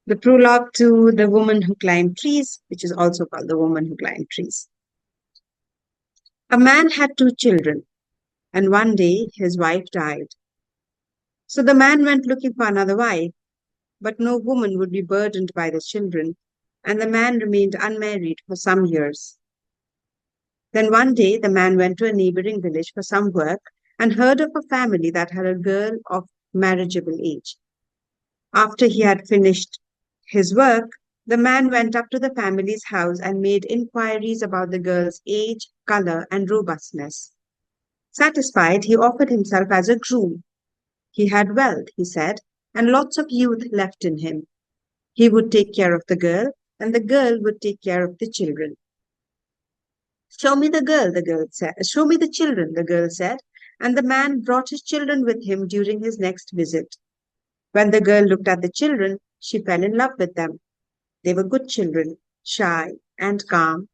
The prologue to The Woman Who Climbed Trees, which is also called The Woman Who Climbed Trees. A man had two children, and one day his wife died. So the man went looking for another wife, but no woman would be burdened by the children, and the man remained unmarried for some years. Then one day the man went to a neighboring village for some work and heard of a family that had a girl of marriageable age. After he had finished his work, the man went up to the family's house and made inquiries about the girl's age, color, and robustness. Satisfied, he offered himself as a groom. He had wealth, he said, and lots of youth left in him. He would take care of the girl, and the girl would take care of the children. Show me the girl said. Show me the children, the girl said, and the man brought his children with him during his next visit. When the girl looked at the children, she fell in love with them. They were good children, shy and calm.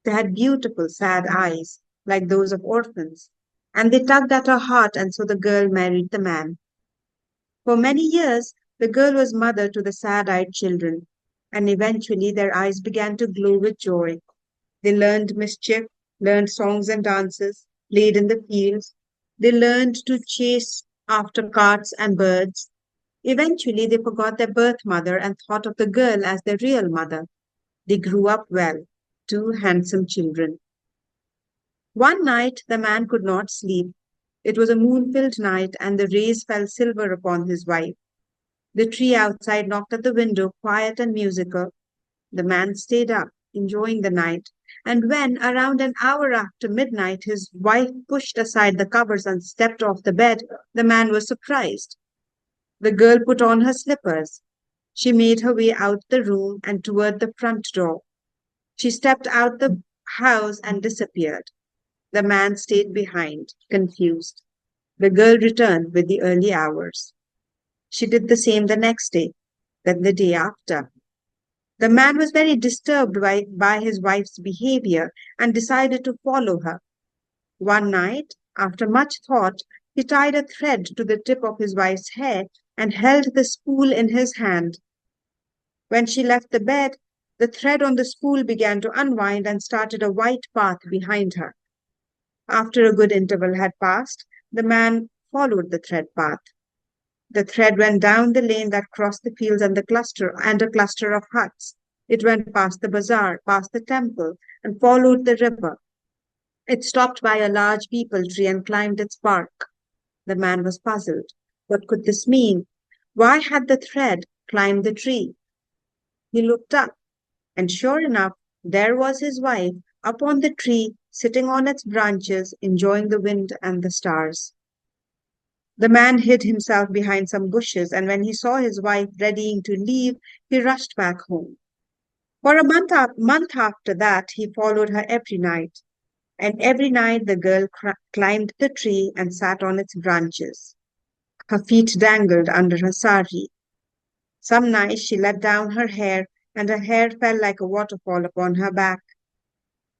They had beautiful, sad eyes, like those of orphans, and they tugged at her heart, and so the girl married the man. For many years, the girl was mother to the sad-eyed children, and eventually their eyes began to glow with joy. They learned mischief, learned songs and dances, played in the fields. They learned to chase after carts and birds. Eventually, they forgot their birth mother and thought of the girl as their real mother. They grew up well, two handsome children. One night, the man could not sleep. It was a moon-filled night, and the rays fell silver upon his wife. The tree outside knocked at the window, quiet and musical. The man stayed up, enjoying the night, and when, around an hour after midnight, his wife pushed aside the covers and stepped off the bed, the man was surprised. The girl put on her slippers. She made her way out the room and toward the front door. She stepped out the house and disappeared. The man stayed behind, confused. The girl returned with the early hours. She did the same the next day, then the day after. The man was very disturbed by his wife's behavior and decided to follow her. One night, after much thought, he tied a thread to the tip of his wife's hair and held the spool in his hand. When she left the bed, the thread on the spool began to unwind and started a white path behind her. After a good interval had passed, the man followed the thread path. The thread went down the lane that crossed the fields and a cluster of huts. It went past the bazaar, past the temple, and followed the river. It stopped by a large peepal tree and climbed its bark. The man was puzzled. What could this mean? Why had the thread climbed the tree? He looked up, and sure enough, there was his wife up on the tree, sitting on its branches, enjoying the wind and the stars. The man hid himself behind some bushes, and when he saw his wife readying to leave, he rushed back home. For a month after that, he followed her every night, and every night the girl climbed the tree and sat on its branches. Her feet dangled under her sari. Some nights she let down her hair, and her hair fell like a waterfall upon her back.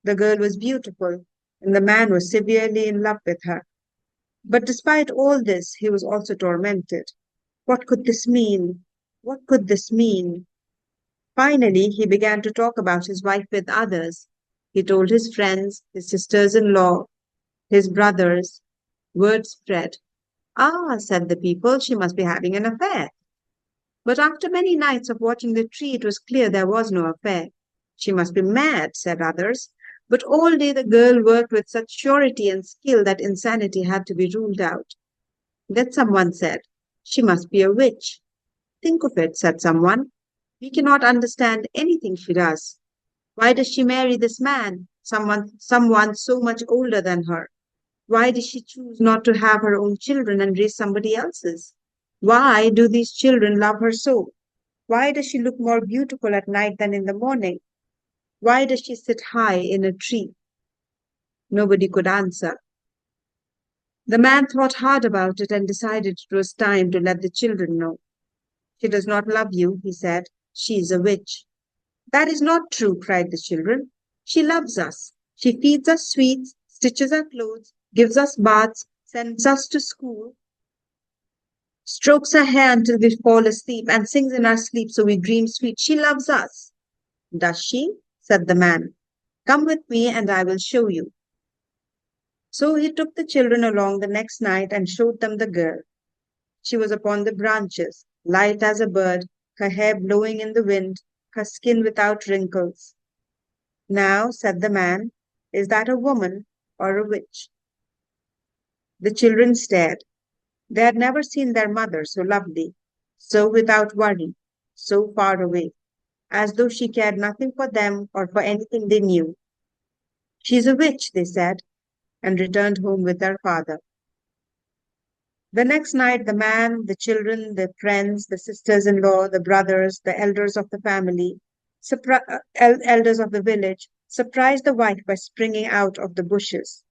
The girl was beautiful, and the man was severely in love with her. But despite all this, he was also tormented. What could this mean? What could this mean? Finally, he began to talk about his wife with others. He told his friends, his sisters-in-law, his brothers. Word spread. Ah, said the people, she must be having an affair. But after many nights of watching the tree, it was clear there was no affair. She must be mad, said others. But all day the girl worked with such surety and skill that insanity had to be ruled out. Then someone said, she must be a witch. Think of it, said someone. We cannot understand anything she does. Why does she marry this man, someone so much older than her? Why does she choose not to have her own children and raise somebody else's? Why do these children love her so? Why does she look more beautiful at night than in the morning? Why does she sit high in a tree? Nobody could answer. The man thought hard about it and decided it was time to let the children know. She does not love you, he said. She is a witch. That is not true, cried the children. She loves us. She feeds us sweets, stitches our clothes, gives us baths, sends us to school. strokes our hair until we fall asleep, and sings in our sleep so we dream sweet. She loves us. Does she? Said the man. Come with me and I will show you. So he took the children along the next night and showed them the girl. She was upon the branches, light as a bird, her hair blowing in the wind, her skin without wrinkles. Now, said the man, is that a woman or a witch? The children stared. They had never seen their mother so lovely, so without worry, so far away, as though she cared nothing for them or for anything they knew. She's a witch, they said, and returned home with their father. The next night, the man, the children, the friends, the sisters in law, the brothers, the elders of the family, elders of the village, surprised the wife by springing out of the bushes.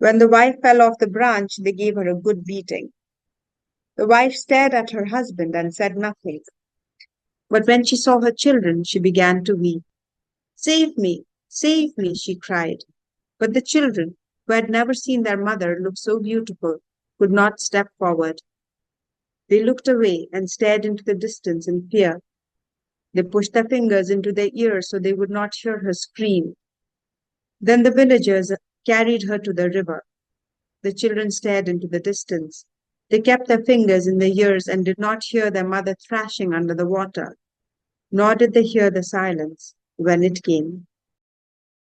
When the wife fell off the branch, they gave her a good beating. The wife stared at her husband and said nothing. But when she saw her children, she began to weep. Save me, she cried. But the children, who had never seen their mother look so beautiful, could not step forward. They looked away and stared into the distance in fear. They pushed their fingers into their ears so they would not hear her scream. Then the villagers carried her to the river. The children stared into the distance. They kept their fingers in their ears and did not hear their mother thrashing under the water, nor did they hear the silence when it came.